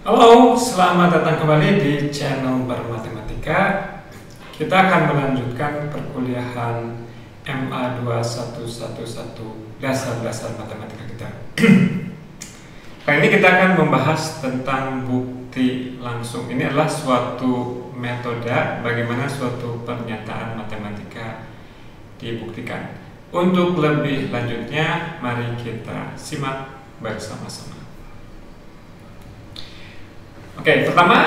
Halo, selamat datang kembali di channel Bermatematika. Kita akan melanjutkan perkuliahan MA 2111 dasar-dasar matematika kita. Kali ini kita akan membahas tentang bukti langsung. Ini adalah suatu metode bagaimana suatu pernyataan matematika dibuktikan. Untuk lebih lanjutnya, mari kita simak bersama-sama. Oke, pertama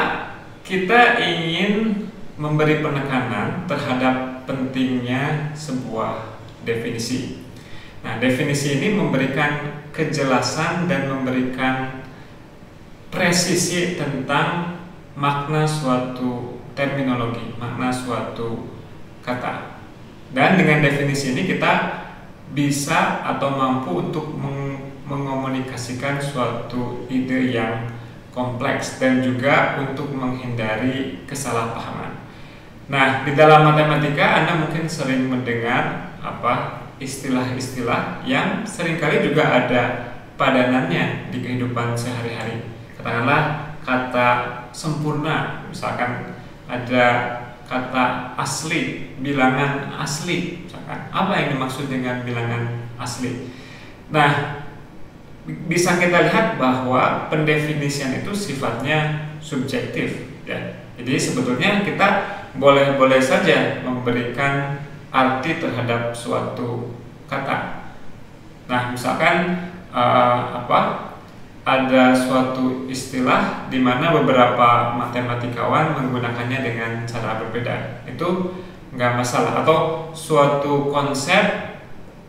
kita ingin memberi penekanan terhadap pentingnya sebuah definisi. Nah, definisi ini memberikan kejelasan dan memberikan presisi tentang makna suatu terminologi, makna suatu kata. Dan dengan definisi ini kita bisa atau mampu untuk mengomunikasikan suatu ide yang kompleks dan juga untuk menghindari kesalahpahaman. Nah, di dalam matematika Anda mungkin sering mendengar istilah-istilah yang seringkali juga ada padanannya di kehidupan sehari-hari. Katakanlah kata sempurna, misalkan ada kata asli, bilangan asli, misalkan. Apa yang dimaksud dengan bilangan asli? Nah, bisa kita lihat bahwa pendefinisian itu sifatnya subjektif, ya. Jadi sebetulnya kita boleh-boleh saja memberikan arti terhadap suatu kata. Nah, misalkan ada suatu istilah di mana beberapa matematikawan menggunakannya dengan cara berbeda. Itu nggak masalah. Atau suatu konsep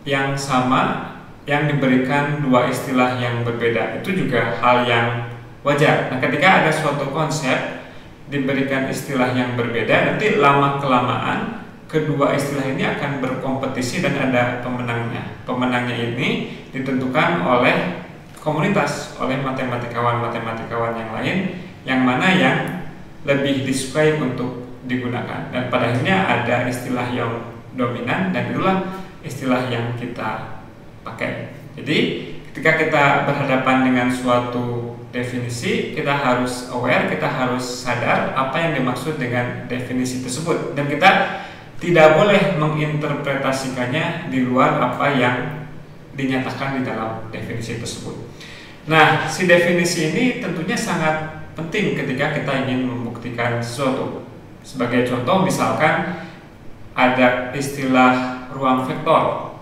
yang sama yang diberikan dua istilah yang berbeda, itu juga hal yang wajar. Nah, ketika ada suatu konsep diberikan istilah yang berbeda, nanti lama-kelamaan kedua istilah ini akan berkompetisi dan ada pemenangnya. Pemenangnya ini ditentukan oleh komunitas, oleh matematikawan-matematikawan yang lain, yang mana yang lebih disukai untuk digunakan. Dan pada akhirnya ada istilah yang dominan, dan itulah istilah yang kita pakai. Jadi ketika kita berhadapan dengan suatu definisi, kita harus aware, kita harus sadar apa yang dimaksud dengan definisi tersebut, dan kita tidak boleh menginterpretasikannya di luar apa yang dinyatakan di dalam definisi tersebut. Nah, si definisi ini tentunya sangat penting ketika kita ingin membuktikan sesuatu. Sebagai contoh, misalkan ada istilah ruang vektor.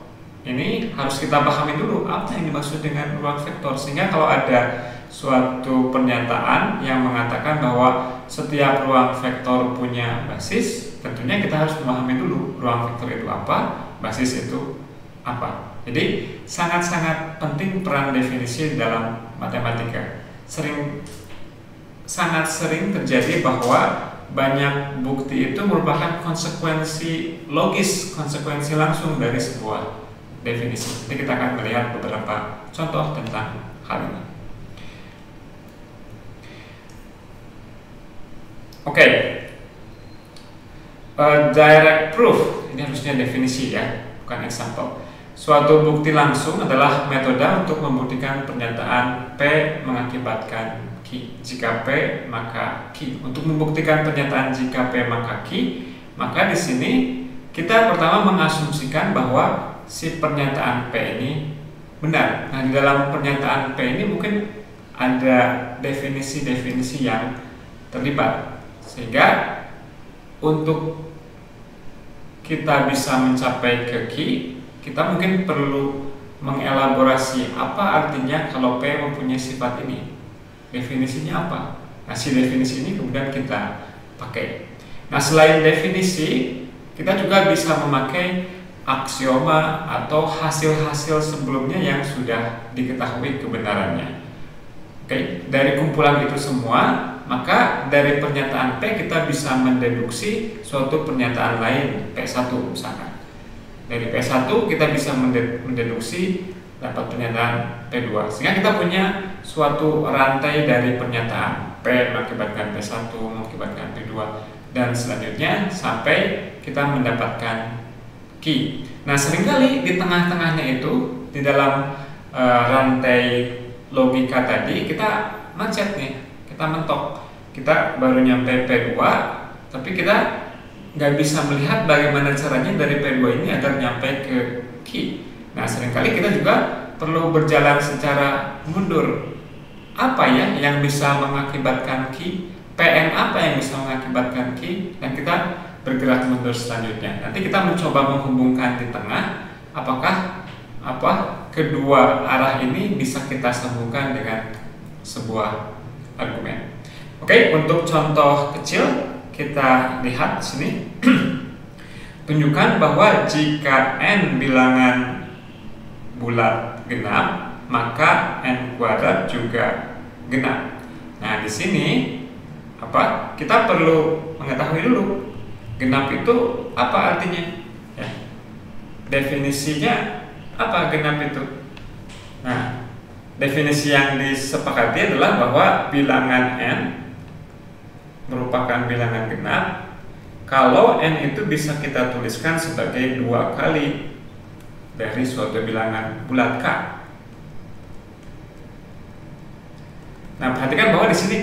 Ini harus kita pahami dulu apa yang dimaksud dengan ruang vektor, sehingga kalau ada suatu pernyataan yang mengatakan bahwa setiap ruang vektor punya basis, tentunya kita harus memahami dulu ruang vektor itu apa, basis itu apa. Jadi sangat-sangat penting peran definisi dalam matematika. Sangat sering terjadi bahwa banyak bukti itu merupakan konsekuensi logis, konsekuensi langsung dari sebuah definisi. Nanti kita akan melihat beberapa contoh tentang hal ini. Oke, direct proof, ini harusnya definisi ya, bukan example. Suatu bukti langsung adalah metode untuk membuktikan pernyataan P mengakibatkan Q. Jika P maka Q. Untuk membuktikan pernyataan jika P maka Q, maka di sini kita pertama mengasumsikan bahwa si pernyataan P ini benar. Nah, di dalam pernyataan P ini mungkin ada definisi-definisi yang terlibat, sehingga untuk kita bisa mencapai ke Q, kita mungkin perlu mengelaborasi apa artinya kalau P mempunyai sifat ini. Definisinya apa? Nah, si definisi ini kemudian kita pakai. Nah, selain definisi, kita juga bisa memakai aksioma atau hasil-hasil sebelumnya yang sudah diketahui kebenarannya. Oke, dari kumpulan itu semua, maka dari pernyataan P kita bisa mendeduksi suatu pernyataan lain, P1 misalkan. Dari P1 kita bisa mendeduksi dapat pernyataan P2, sehingga kita punya suatu rantai dari pernyataan P mengakibatkan P1 mengakibatkan P2, dan selanjutnya sampai kita mendapatkan Q. Nah, seringkali di tengah-tengahnya itu, di dalam rantai logika tadi, kita macet nih. kita mentok, kita baru nyampe P2, tapi kita nggak bisa melihat bagaimana caranya dari P2 ini agar nyampe ke Q. Nah, seringkali kita juga perlu berjalan secara mundur. Apa ya yang bisa mengakibatkan Q? PN apa yang bisa mengakibatkan Q? Dan kita bergerak mundur selanjutnya. Nanti kita mencoba menghubungkan di tengah, apakah kedua arah ini bisa kita sambungkan dengan sebuah argumen. Oke, untuk contoh kecil kita lihat di sini. Tunjukkan bahwa jika n bilangan bulat genap, maka n kuadrat juga genap. Nah, di sini kita perlu mengetahui dulu genap itu apa artinya. Ya. Definisinya apa genap itu? Nah, definisi yang disepakati adalah bahwa bilangan n merupakan bilangan genap kalau n itu bisa kita tuliskan sebagai 2 kali dari suatu bilangan bulat K. Nah, perhatikan bahwa di sini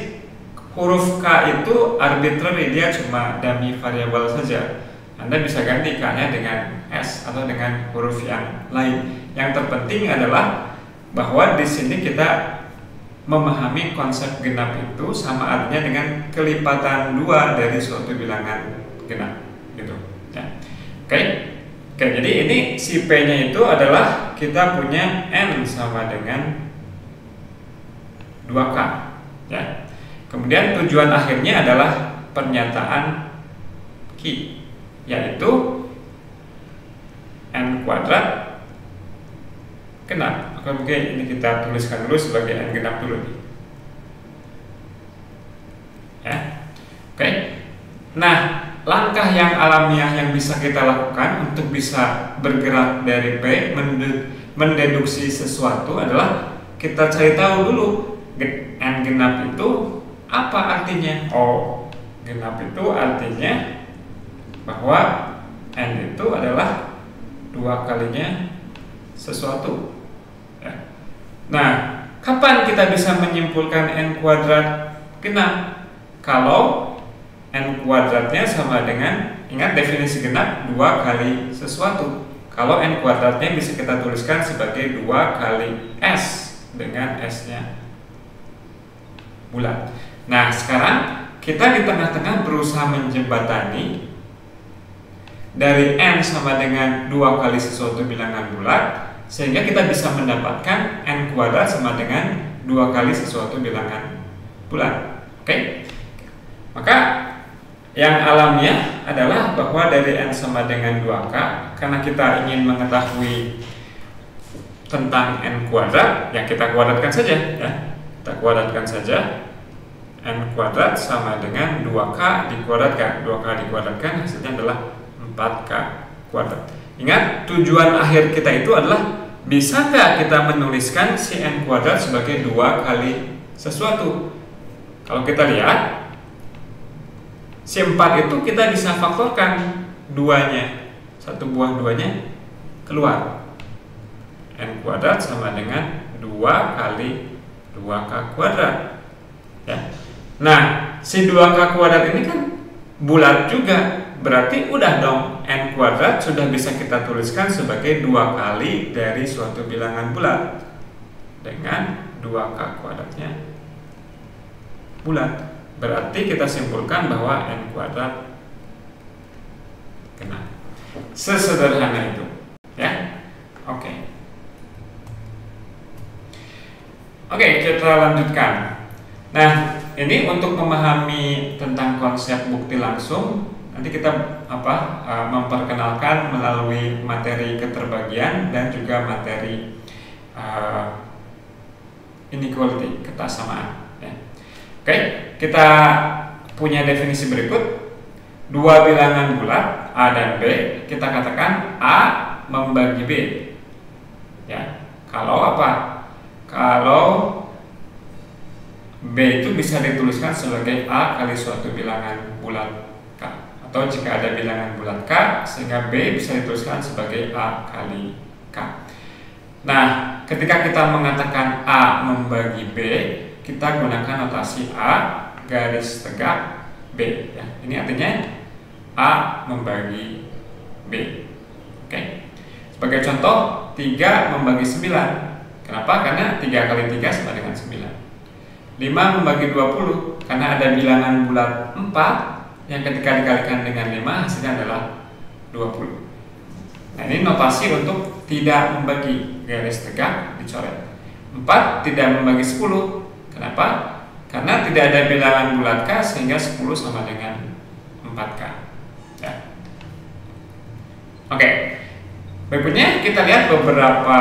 huruf K itu arbitrary, dia cuma dummy variabel saja. Anda bisa ganti K-nya dengan S atau dengan huruf yang lain. Yang terpenting adalah bahwa di sini kita memahami konsep genap itu sama artinya dengan kelipatan 2 dari suatu bilangan genap, gitu. Ya. Oke, jadi ini si P-nya itu adalah kita punya n sama dengan 2K, ya. Kemudian tujuan akhirnya adalah pernyataan Q, yaitu n kuadrat genap. Oke, ini kita tuliskan dulu sebagai n genap dulu nih. Ya. Oke. Nah, langkah yang alamiah yang bisa kita lakukan untuk bisa bergerak dari P mendeduksi sesuatu adalah kita cari tahu dulu n genap itu apa artinya. Oh, genap itu artinya bahwa n itu adalah 2 kalinya sesuatu. Ya. Nah, kapan kita bisa menyimpulkan n kuadrat genap? Kalau n kuadratnya sama dengan, ingat definisi genap 2 kali sesuatu. Kalau n kuadratnya bisa kita tuliskan sebagai 2 kali S dengan S-nya bulat. Nah, sekarang kita di tengah-tengah berusaha menjembatani dari n sama dengan 2 kali sesuatu bilangan bulat, sehingga kita bisa mendapatkan n kuadrat sama dengan 2 kali sesuatu bilangan bulat. Oke? Maka yang alamiah adalah bahwa dari n sama dengan 2K, karena kita ingin mengetahui tentang n kuadrat, yang kita kuadratkan saja, ya. Kita kuadratkan saja. N kuadrat sama dengan 2K dikuadratkan. 2K dikuadratkan hasilnya adalah 4K kuadrat. Ingat, tujuan akhir kita itu adalah bisakah kita menuliskan si n kuadrat sebagai 2 kali sesuatu. Kalau kita lihat, si 4 itu kita bisa faktorkan 2-nya. Satu buah 2-nya keluar. N kuadrat sama dengan 2 kali 2K kuadrat. Ya. Nah, si 2K kuadrat ini kan bulat juga. Berarti udah dong, n kuadrat sudah bisa kita tuliskan sebagai 2 kali dari suatu bilangan bulat dengan 2K kuadratnya bulat. Berarti kita simpulkan bahwa n kuadrat genap. Sesederhana itu, ya. Oke, kita lanjutkan. Nah, ini untuk memahami tentang konsep bukti langsung, nanti kita memperkenalkan melalui materi keterbagian dan juga materi inequality, kesamaan. Ya. Oke, kita punya definisi berikut. 2 bilangan bulat A dan B, kita katakan A membagi B. Ya, kalau apa? Kalau B itu bisa dituliskan sebagai A kali suatu bilangan bulat K, atau jika ada bilangan bulat K, sehingga B bisa dituliskan sebagai A kali K. Nah, ketika kita mengatakan A membagi B, kita gunakan notasi A garis tegak B ya. Ini artinya A membagi B. Oke. Sebagai contoh 3 membagi 9. Kenapa? Karena 3 kali 3 sama dengan 9. 5 membagi 20 karena ada bilangan bulat 4 yang ketika dikalikan dengan 5 hasilnya adalah 20. Nah, ini notasi untuk tidak membagi, garis tegak dicoret. 4 tidak membagi 10. Kenapa? Karena tidak ada bilangan bulat K sehingga 10 sama dengan 4K ya. Oke. Berikutnya kita lihat beberapa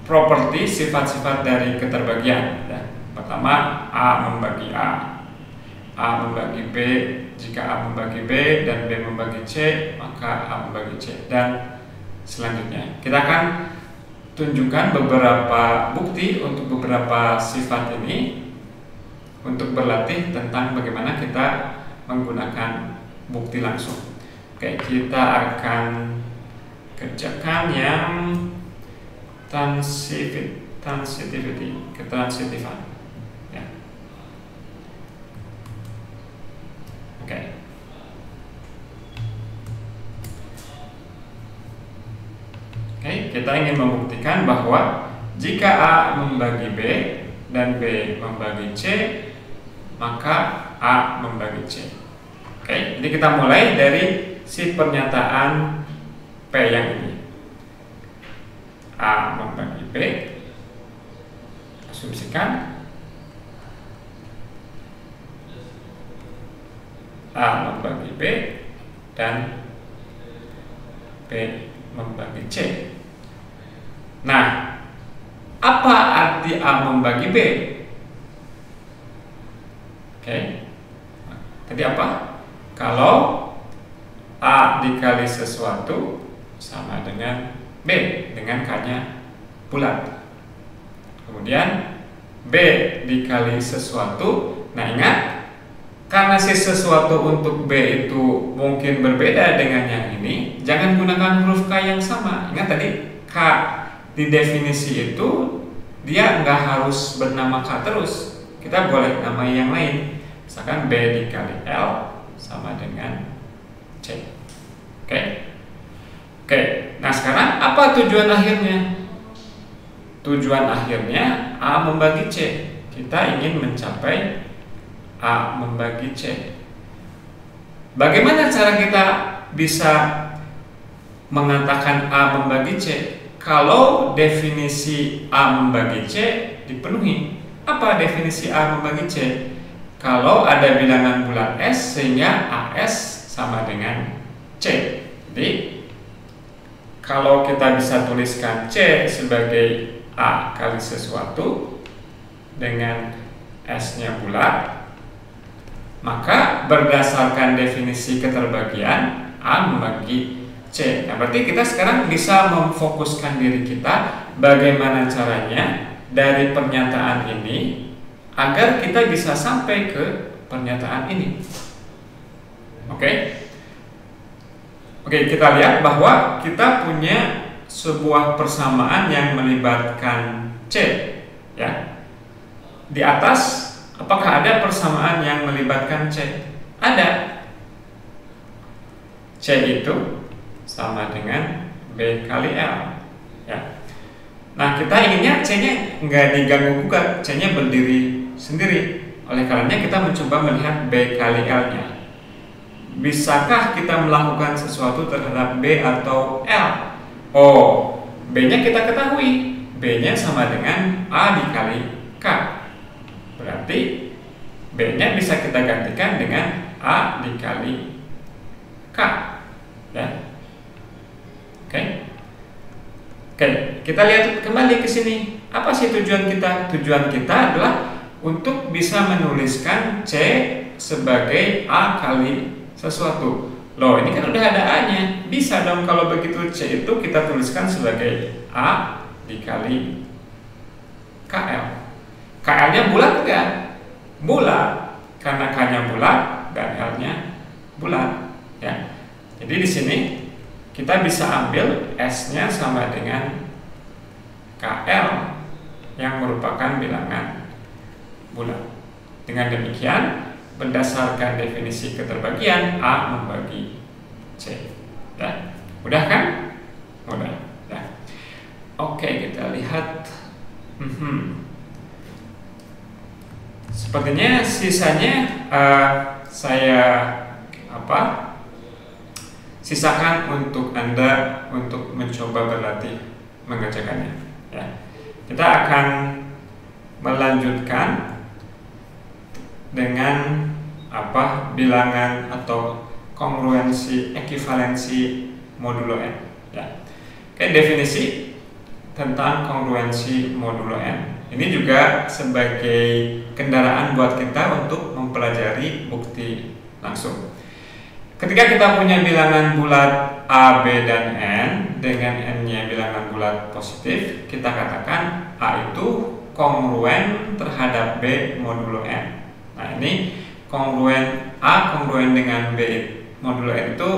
properti sifat-sifat dari keterbagian ya. Pertama, A membagi A membagi B. Jika A membagi B dan B membagi C, maka A membagi C. Dan selanjutnya kita akan tunjukkan beberapa bukti untuk beberapa sifat ini untuk berlatih tentang bagaimana kita menggunakan bukti langsung. Oke, kita akan kerjakan yang ketransitifan ya. Oke. Oke, kita ingin membuktikan bahwa jika A membagi B dan B membagi C, maka A membagi C. Oke, jadi kita mulai dari si pernyataan P yang ini. A membagi B, asumsikan A membagi B dan B membagi C. Nah, apa arti A membagi B? Oke, tadi apa? Kalau A dikali sesuatu sama dengan B dengan K-nya bulat. Kemudian B dikali sesuatu. Nah, ingat, karena si sesuatu untuk B itu mungkin berbeda dengan yang ini, jangan gunakan huruf K yang sama. Ingat tadi K di definisi itu dia nggak harus bernama K terus. Kita boleh namai yang lain. Misalkan B dikali L sama dengan C. Oke. Nah, sekarang apa tujuan akhirnya? Tujuan akhirnya A membagi C. Kita ingin mencapai A membagi C. Bagaimana cara kita bisa mengatakan A membagi C? Kalau definisi A membagi C dipenuhi. Apa definisi A membagi C? Kalau ada bilangan bulat S sehingga AS sama dengan C. Jadi kalau kita bisa tuliskan C sebagai A kali sesuatu dengan S-nya bulat, maka berdasarkan definisi keterbagian A membagi C. Nah, berarti kita sekarang bisa memfokuskan diri kita bagaimana caranya dari pernyataan ini agar kita bisa sampai ke pernyataan ini. Oke, kita lihat bahwa kita punya sebuah persamaan yang melibatkan C ya. Di atas apakah ada persamaan yang melibatkan C? Ada. C itu sama dengan B kali L ya. Nah, kita inginnya C-nya nggak diganggu gugat, C-nya berdiri sendiri. Oleh karenanya kita mencoba melihat B kali L-nya. Bisakah kita melakukan sesuatu terhadap B atau L? Oh, B-nya kita ketahui, B-nya sama dengan A dikali K. Berarti B-nya bisa kita gantikan dengan A dikali K ya. Oke, kita lihat kembali ke sini. Apa sih tujuan kita? Tujuan kita adalah untuk bisa menuliskan C sebagai A kali sesuatu. Loh, ini kan udah ada A-nya. Bisa dong kalau begitu C itu kita tuliskan sebagai A dikali KL. KL-nya bulat enggak? Bulat. Karena K-nya bulat dan L-nya bulat ya. Jadi di sini kita bisa ambil S-nya sama dengan KL yang merupakan bilangan bulat. Dengan demikian, berdasarkan definisi keterbagian, A membagi C. Ya, mudah kan? Mudah. Ya. Oke, kita lihat. Sepertinya sisanya saya sisakan untuk Anda untuk mencoba berlatih mengerjakannya. Ya. Kita akan melanjutkan dengan bilangan atau kongruensi ekuivalensi modulo N. Ya. Oke, definisi tentang kongruensi modulo N. Ini juga sebagai kendaraan buat kita untuk mempelajari bukti langsung. Ketika kita punya bilangan bulat A, B, dan N dengan N-nya bilangan bulat positif, kita katakan A itu kongruen terhadap B modulo N. Nah, ini kongruen A kongruen dengan B modulo N itu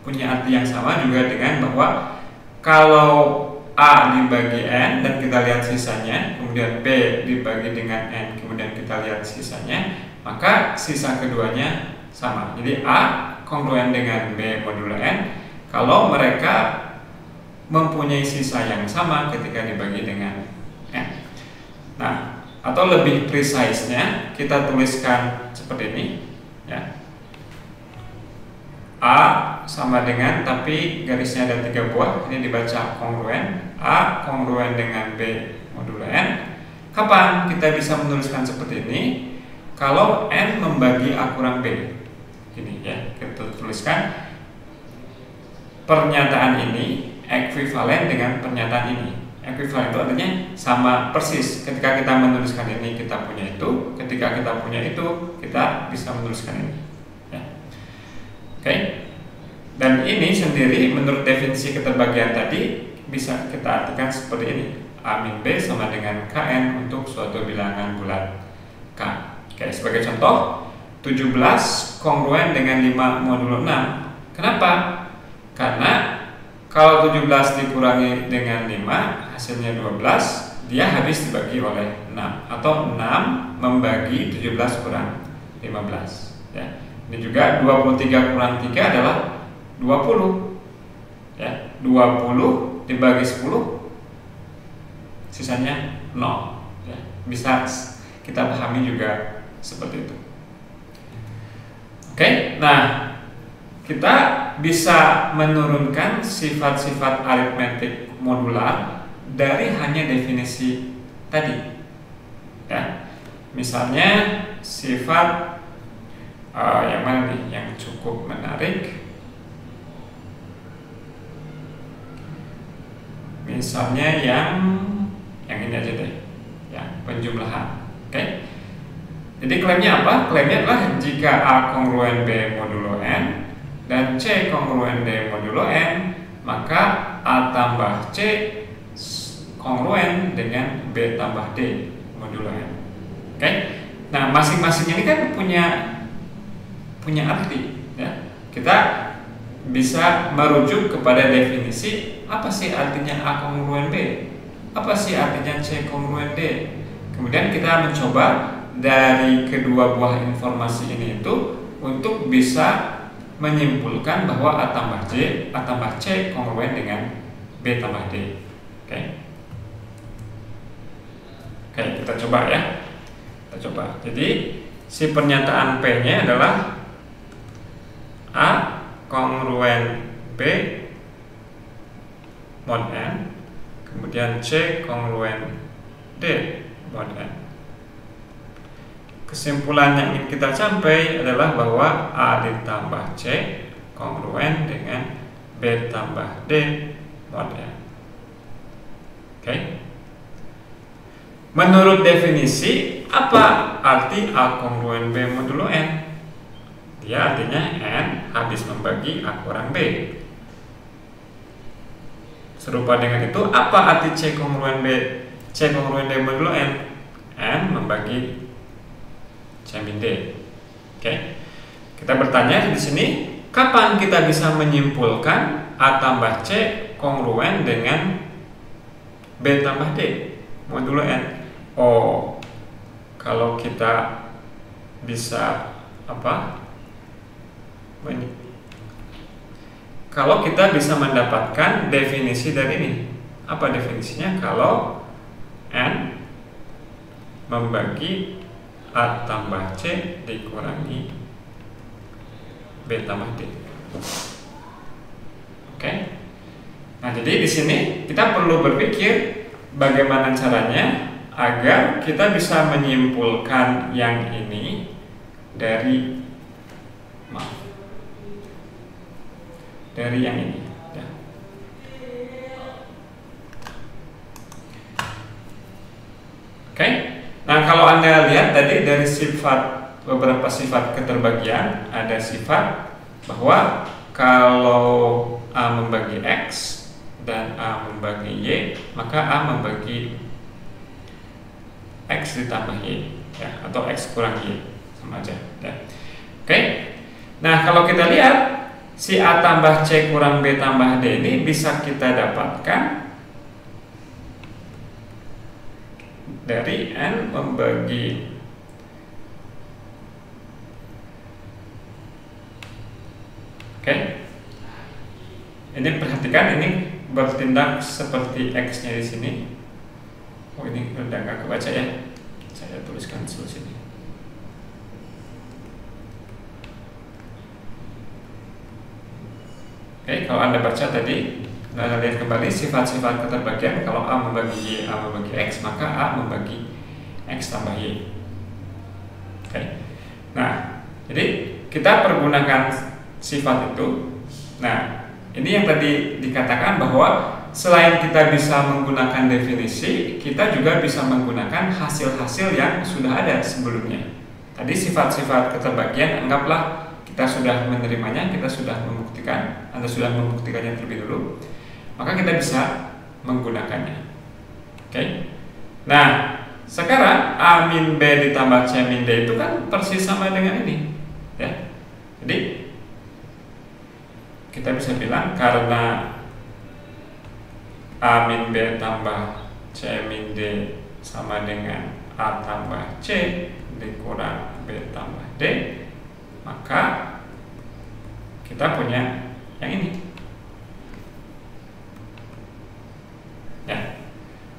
punya arti yang sama juga dengan bahwa kalau A dibagi N dan kita lihat sisanya, kemudian B dibagi dengan N, kemudian kita lihat sisanya, maka sisa keduanya sama. Jadi A kongruen dengan B modulo N kalau mereka mempunyai sisa yang sama ketika dibagi dengan N. Nah, atau lebih precise-nya kita tuliskan seperti ini, ya. A sama dengan, tapi garisnya ada 3 buah, ini dibaca kongruen. A kongruen dengan B modulo N. Kapan kita bisa menuliskan seperti ini? Kalau N membagi A kurang B. Ini ya, kita tuliskan pernyataan ini ekuivalen dengan pernyataan ini. Ekuivalen itu artinya sama persis. Ketika kita menuliskan ini, kita punya itu. Ketika kita punya itu, kita bisa menuliskan ini. Ya. Oke. Dan ini sendiri menurut definisi keterbagian tadi bisa kita artikan seperti ini. A min B sama dengan Kn untuk suatu bilangan bulat K. Oke, sebagai contoh, 17 kongruen dengan 5 modulo 6. Kenapa? Karena kalau 17 dikurangi dengan 5 hasilnya 12, dia habis dibagi oleh 6, atau 6 membagi 17 kurang 15, ya. Ini juga 23 kurang 3 adalah 20, ya. 20 dibagi 10 sisanya 0, ya. Bisa kita pahami juga seperti itu. Oke, nah kita bisa menurunkan sifat-sifat aritmetik modular dari hanya definisi tadi, ya. Misalnya sifat yang mana nih yang cukup menarik? Misalnya yang ini aja deh, ya, penjumlahan. Oke. Jadi klaimnya apa? Klaimnya adalah jika A kongruen B modulo N dan C kongruen D modulo N, maka A tambah C kongruen dengan B tambah D modulo N. Oke? Nah, masing-masing ini kan punya arti, ya. Kita bisa merujuk kepada definisi apa sih artinya A kongruen B, apa sih artinya C kongruen D. Kemudian kita mencoba dari kedua buah informasi ini itu untuk bisa menyimpulkan bahwa A tambah C kongruen dengan B tambah D. Oke. Oke, kita coba ya. Kita coba. Jadi si pernyataan P-nya adalah A kongruen B mod N, kemudian C kongruen D mod N. Kesimpulan yang ingin kita capai adalah bahwa A ditambah C kongruen dengan B tambah D mod N. Oke. Menurut definisi, apa arti A kongruen B modulo N? Dia artinya N habis membagi A kurang B. Serupa dengan itu, apa arti C kongruen D modulo N? N membagi C min D. Oke. Kita bertanya di sini, kapan kita bisa menyimpulkan A tambah C kongruen dengan B tambah D modulo N? Oh, kalau kita bisa kalau kita bisa mendapatkan definisi dari ini. Apa definisinya? Kalau N membagi A tambah C dikurangi B tambah D. Oke. Nah, jadi di sini kita perlu berpikir bagaimana caranya agar kita bisa menyimpulkan yang ini dari yang ini. Ya. Oke. Nah, kalau Anda lihat tadi dari beberapa sifat keterbagian, ada sifat bahwa kalau A membagi X dan A membagi Y, maka A membagi X ditambah Y, ya, atau X kurang Y, sama aja, ya. Oke. Nah, kalau kita lihat si A tambah C kurang B tambah D ini bisa kita dapatkan dari N membagi ini, perhatikan ini bertindak seperti X-nya di sini. Oh, ini udah nggak kebaca ya. Saya tuliskan di sini. Oke, kalau Anda baca tadi, Anda lihat kembali sifat-sifat keterbagian. Kalau A membagi Y, A membagi X, maka A membagi X tambah Y. Oke. Nah, jadi kita pergunakan sifat itu. Nah, ini yang tadi dikatakan bahwa selain kita bisa menggunakan definisi, kita juga bisa menggunakan hasil-hasil yang sudah ada sebelumnya. Tadi sifat-sifat keterbagian, anggaplah kita sudah menerimanya, kita sudah membuktikan, Anda sudah membuktikannya terlebih dulu, maka kita bisa menggunakannya. Oke. Nah, sekarang A min B ditambah C min D itu kan persis sama dengan ini, ya. Jadi kita bisa bilang karena A min B tambah C min D sama dengan A tambah C dikurang B tambah D, maka kita punya yang ini, ya.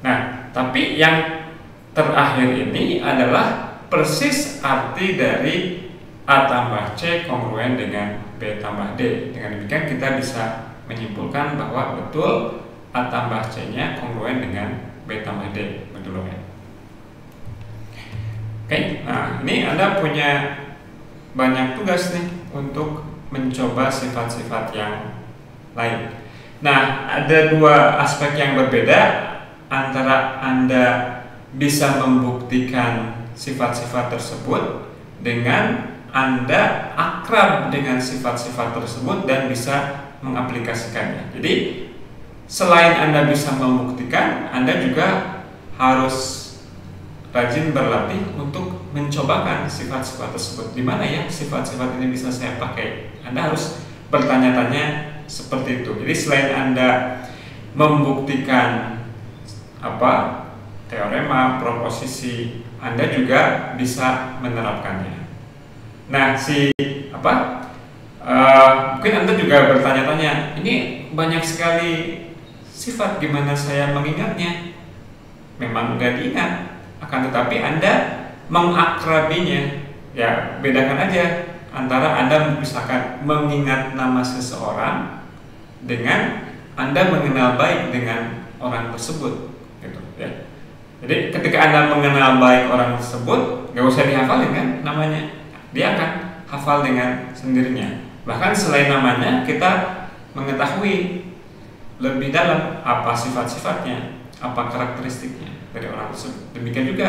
Nah, tapi yang terakhir ini adalah persis arti dari A tambah C kongruen dengan B tambah D. Dengan demikian kita bisa menyimpulkan bahwa betul A tambah C-nya kongruen dengan B tambah D, betul ya. Oke, nah ini Anda punya banyak tugas nih untuk mencoba sifat-sifat yang lain. Nah, ada dua aspek yang berbeda antara Anda bisa membuktikan sifat-sifat tersebut dengan Anda akrab dengan sifat-sifat tersebut dan bisa mengaplikasikannya. Jadi, selain Anda bisa membuktikan, Anda juga harus rajin berlatih untuk mencobakan sifat-sifat tersebut. Di mana ya sifat-sifat ini bisa saya pakai? Anda harus bertanya-tanya seperti itu. Jadi selain Anda membuktikan teorema, proposisi, Anda juga bisa menerapkannya. Nah, mungkin Anda juga bertanya-tanya, ini banyak sekali sifat, gimana saya mengingatnya? Memang udah diingat, akan tetapi Anda mengakrabinya. Ya, bedakan aja antara Anda misalkan mengingat nama seseorang dengan Anda mengenal baik dengan orang tersebut, gitu ya. Jadi ketika Anda mengenal baik orang tersebut, nggak usah dihafalin kan namanya, dia akan hafal dengan sendirinya. Bahkan selain namanya, kita mengetahui lebih dalam apa sifat-sifatnya, apa karakteristiknya dari orang tersebut. Demikian juga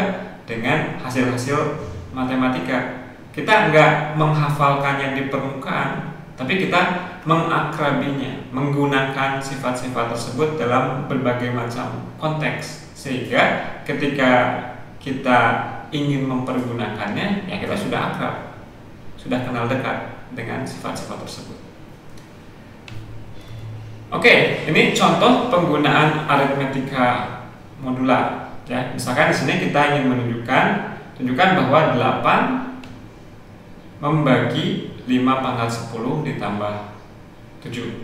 dengan hasil-hasil matematika. Kita nggak menghafalkannya di permukaan, tapi kita mengakrabinya, menggunakan sifat-sifat tersebut dalam berbagai macam konteks. Sehingga ketika kita ingin mempergunakannya, ya kita sudah akrab, sudah kenal dekat dengan sifat-sifat tersebut. Oke, ini contoh penggunaan aritmetika modular. Ya, misalkan di sini kita ingin menunjukkan tunjukkan bahwa 8 membagi 5 pangkat 10 ditambah 7.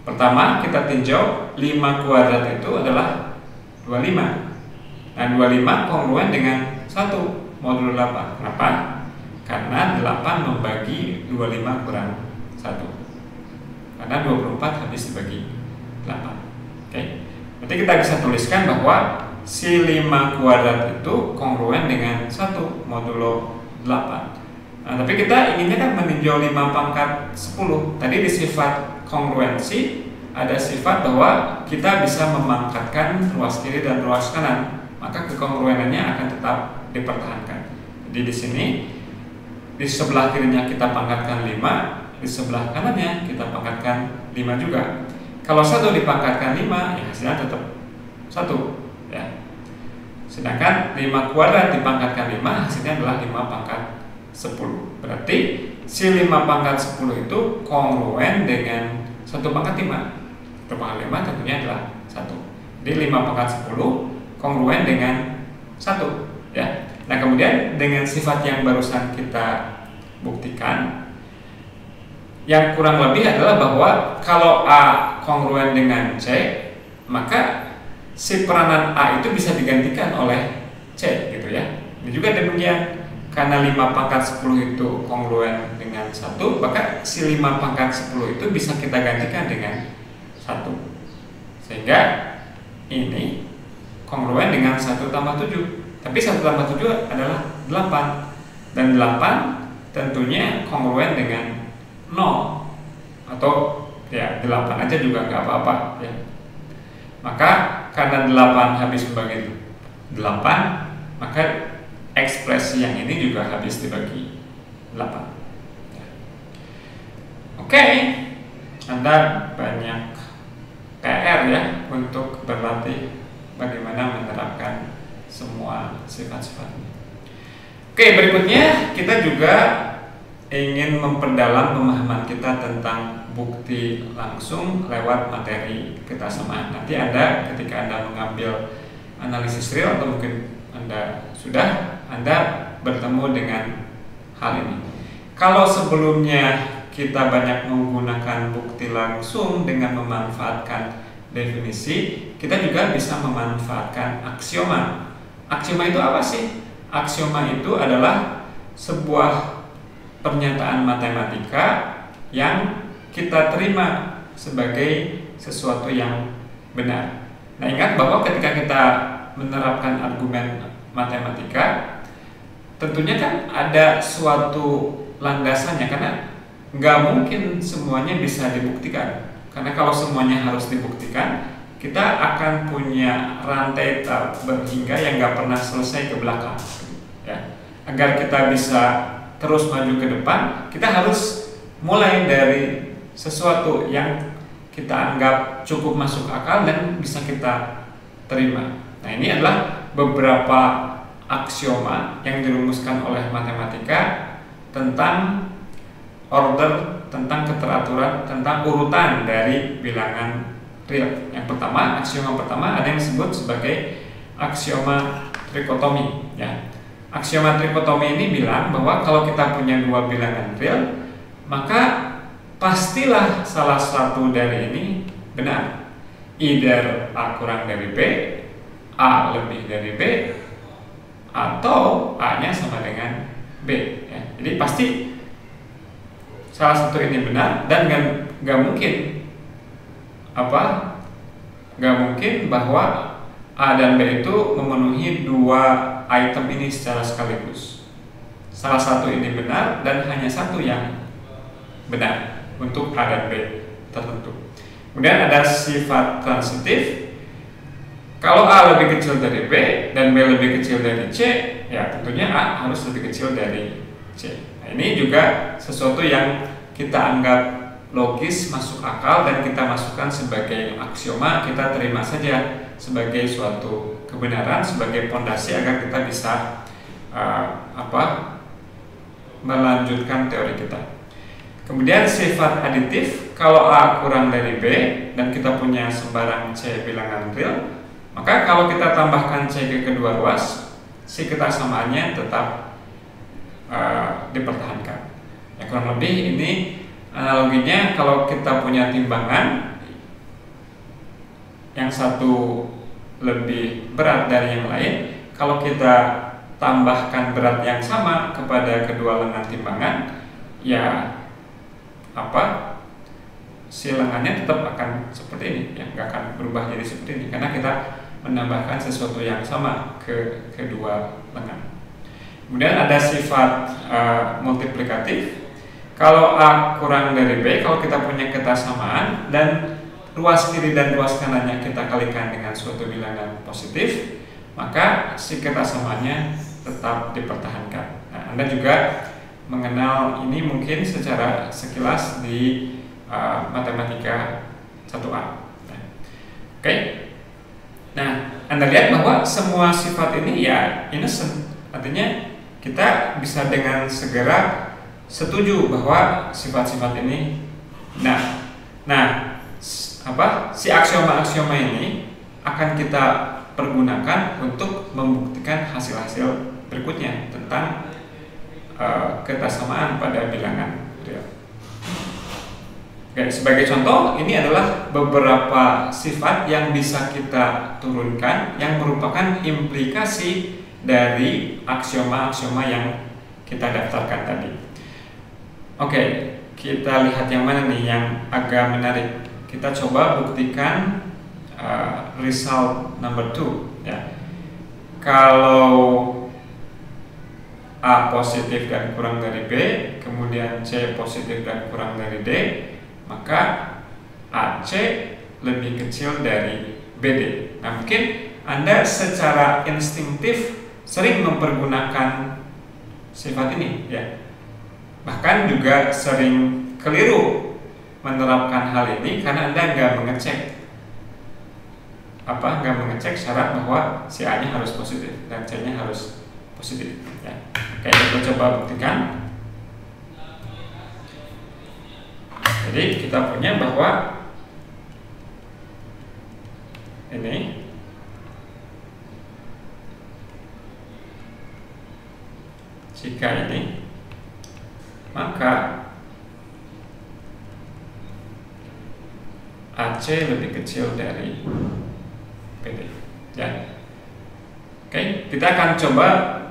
Pertama, kita tinjau 5 kuadrat itu adalah 25. Nah, 25 kongruen dengan 1 modulo 8. Kenapa? Karena 8 membagi 25 kurang 1. Karena 24 habis dibagi 8. Oke. Berarti kita bisa tuliskan bahwa si 5 kuadrat itu kongruen dengan 1 modulo 8. Nah, tapi kita inginnya kan meninjau 5 pangkat 10. Tadi di sifat kongruensi ada sifat bahwa kita bisa memangkatkan ruas kiri dan ruas kanan, maka kekongruenannya akan tetap dipertahankan. Jadi di sini di sebelah kirinya kita pangkatkan 5, di sebelah kanannya kita pangkatkan 5 juga. Kalau 1 dipangkatkan 5, ya hasilnya tetap 1 ya. Sedangkan 5 kuadrat dipangkatkan 5, hasilnya adalah 5 pangkat 10. Berarti si 5 pangkat 10 itu kongruen dengan 1 pangkat 5. 1 pangkat 5 tentunya adalah 1. Jadi 5 pangkat 10 kongruen dengan 1 ya. Nah, kemudian dengan sifat yang barusan kita buktikan, yang kurang lebih adalah bahwa kalau A kongruen dengan C, maka si peranan A itu bisa digantikan oleh C gitu ya. Ini juga demikian, karena 5 pangkat 10 itu kongruen dengan 1, maka si 5 pangkat 10 itu bisa kita gantikan dengan 1. Sehingga ini kongruen dengan 1 tambah 7. Tapi 1 tambah 7 adalah 8. Dan 8 tentunya kongruen dengan 0. Atau ya 8 aja juga nggak apa-apa ya. Maka karena 8 habis membagi 8, maka ekspresi yang ini juga habis dibagi 8 ya. Oke, Anda banyak PR ya untuk berlatih bagaimana menerapkan semua sifat-sifat ini. Oke, berikutnya kita juga ingin memperdalam pemahaman kita tentang bukti langsung lewat materi kebersamaan. Nanti Anda ketika Anda mengambil analisis real atau mungkin Anda sudah bertemu dengan hal ini. Kalau sebelumnya kita banyak menggunakan bukti langsung dengan memanfaatkan definisi, kita juga bisa memanfaatkan aksioma. Aksioma itu apa sih? Aksioma itu adalah sebuah pernyataan matematika yang kita terima sebagai sesuatu yang benar. Nah, ingat bahwa ketika kita menerapkan argumen matematika, tentunya kan ada suatu landasannya, karena nggak mungkin semuanya bisa dibuktikan. Karena kalau semuanya harus dibuktikan, kita akan punya rantai berhingga yang nggak pernah selesai ke belakang ya. Agar kita bisa terus maju ke depan, kita harus mulai dari sesuatu yang kita anggap cukup masuk akal dan bisa kita terima. Nah, ini adalah beberapa aksioma yang dirumuskan oleh matematika tentang order, tentang keteraturan, tentang urutan dari bilangan real. Yang pertama, aksioma pertama ada yang disebut sebagai aksioma trikotomi ya. Aksioma trikotomi ini bilang bahwa kalau kita punya dua bilangan real, maka pastilah salah satu dari ini benar. Either A kurang dari B, A lebih dari B, atau A-nya sama dengan B ya. Jadi pasti salah satu ini benar, dan nggak mungkin nggak mungkin bahwa A dan B itu memenuhi dua item ini secara sekaligus. Salah satu ini benar dan hanya satu yang benar untuk A dan B tertentu. Kemudian ada sifat transitif. Kalau A lebih kecil dari B dan B lebih kecil dari C, ya tentunya A harus lebih kecil dari C. Nah, ini juga sesuatu yang kita anggap logis, masuk akal, dan kita masukkan sebagai aksioma, kita terima saja sebagai suatu kebenaran, sebagai pondasi agar kita bisa melanjutkan teori kita. Kemudian sifat aditif, kalau A kurang dari B dan kita punya sembarang C bilangan real, maka kalau kita tambahkan C ke kedua ruas, si ketasamaannya tetap dipertahankan. Ya, kurang lebih ini analoginya kalau kita punya timbangan yang satu lebih berat dari yang lain, kalau kita tambahkan berat yang sama kepada kedua lengan timbangan, ya si lengannya tetap akan seperti ini, ya nggak akan berubah jadi seperti ini karena kita menambahkan sesuatu yang sama ke kedua lengan. Kemudian ada sifat multiplikatif. Kalau A kurang dari B, kalau kita punya ketasamaan dan ruas kiri dan ruas kanannya kita kalikan dengan suatu bilangan positif, maka si ketasamaannya tetap dipertahankan. Nah, Anda juga mengenal ini mungkin secara sekilas di matematika 1A. Oke. Nah, Anda lihat bahwa semua sifat ini ya innocent, artinya kita bisa dengan segera setuju bahwa sifat-sifat ini si aksioma-aksioma ini akan kita pergunakan untuk membuktikan hasil-hasil berikutnya tentang ketasamaan pada bilangan real. Oke, sebagai contoh, ini adalah beberapa sifat yang bisa kita turunkan yang merupakan implikasi dari aksioma-aksioma yang kita daftarkan tadi. Oke, kita lihat yang mana nih yang agak menarik. Kita coba buktikan result number 2 ya. Kalau A positif dan kurang dari B, kemudian C positif dan kurang dari D, maka AC lebih kecil dari BD. Nah, mungkin Anda secara instinktif sering mempergunakan sifat ini ya. Bahkan juga sering keliru menerapkan hal ini karena Anda nggak mengecek syarat bahwa si A nya harus positif dan C nya harus positif ya. Oke, kita coba buktikan. Jadi kita punya bahwa ini jika ini, maka AC lebih kecil dari PD ya. Oke, kita akan coba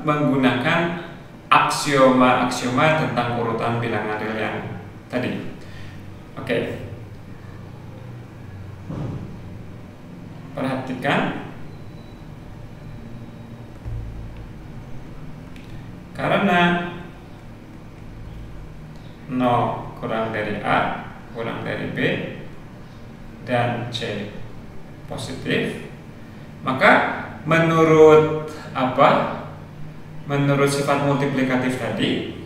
menggunakan aksioma-aksioma tentang urutan bilangan real yang tadi. Oke, perhatikan, karena 0 kurang dari A kurang dari B dan C positif, maka menurut sifat multiplikatif tadi,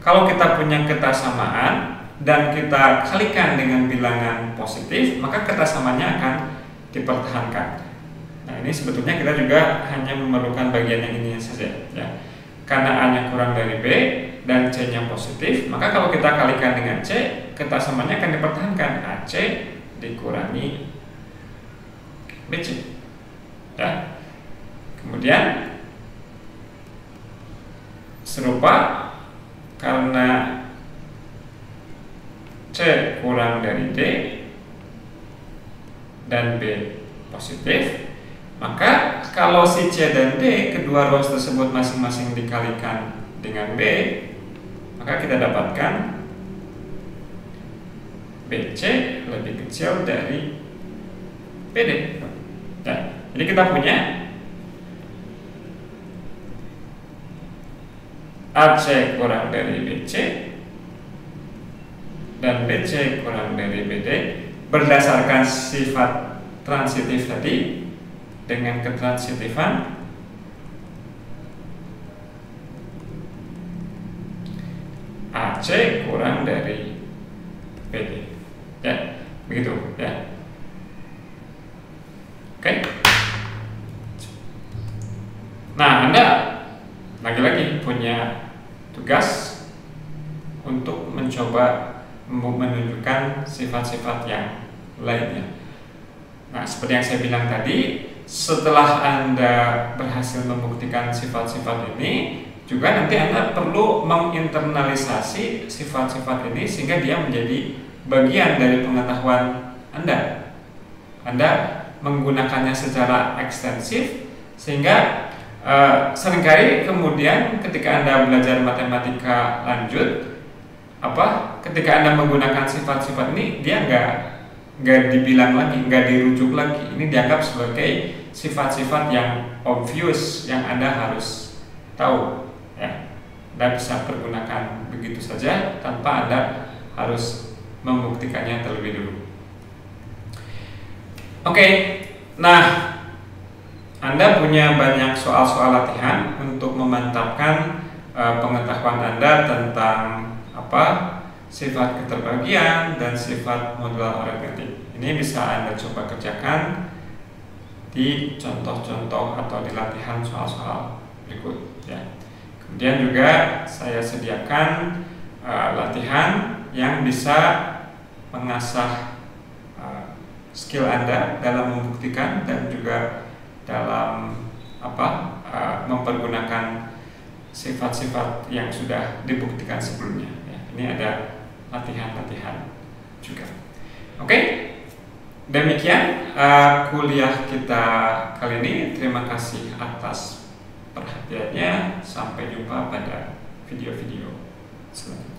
kalau kita punya ketasamaan dan kita kalikan dengan bilangan positif, maka ketasamaannya akan dipertahankan. Nah, ini sebetulnya kita juga hanya memerlukan bagian yang ini saja ya. Karena A-nya kurang dari B dan C-nya positif, maka kalau kita kalikan dengan C, ketasamaannya akan dipertahankan. AC dikurangi BC ya. Kemudian serupa, karena C kurang dari D dan B positif, maka kalau si C dan D, kedua ruas tersebut masing-masing dikalikan dengan B, maka kita dapatkan BC lebih kecil dari PD ya. Jadi kita punya AC kurang dari BC dan BC kurang dari BD berdasarkan sifat transitif tadi dengan ketransitifan AC kurang dari BD ya, begitu ya. Oke. Nah, Anda lagi-lagi punya tugas untuk mencoba menunjukkan sifat-sifat yang lainnya. Nah, seperti yang saya bilang tadi, setelah Anda berhasil membuktikan sifat-sifat ini, juga nanti Anda perlu menginternalisasi sifat-sifat ini sehingga dia menjadi bagian dari pengetahuan Anda. Anda menggunakannya secara ekstensif sehingga seringkali kemudian ketika Anda belajar matematika lanjut, ketika Anda menggunakan sifat-sifat ini, dia nggak dibilang lagi, nggak dirujuk lagi. Ini dianggap sebagai sifat-sifat yang obvious yang Anda harus tahu. Ya, Anda bisa pergunakan begitu saja tanpa Anda harus membuktikannya terlebih dulu. Oke, nah Anda punya banyak soal-soal latihan untuk memantapkan pengetahuan Anda tentang sifat keterbagian dan sifat modular aritmetik. Ini bisa Anda coba kerjakan di contoh-contoh atau di latihan soal-soal berikut. Ya. Kemudian juga saya sediakan latihan yang bisa mengasah skill Anda dalam membuktikan dan juga dalam mempergunakan sifat-sifat yang sudah dibuktikan sebelumnya. Ya, ini ada latihan-latihan juga. Oke, demikian kuliah kita kali ini. Terima kasih atas perhatiannya. Sampai jumpa pada video-video selanjutnya.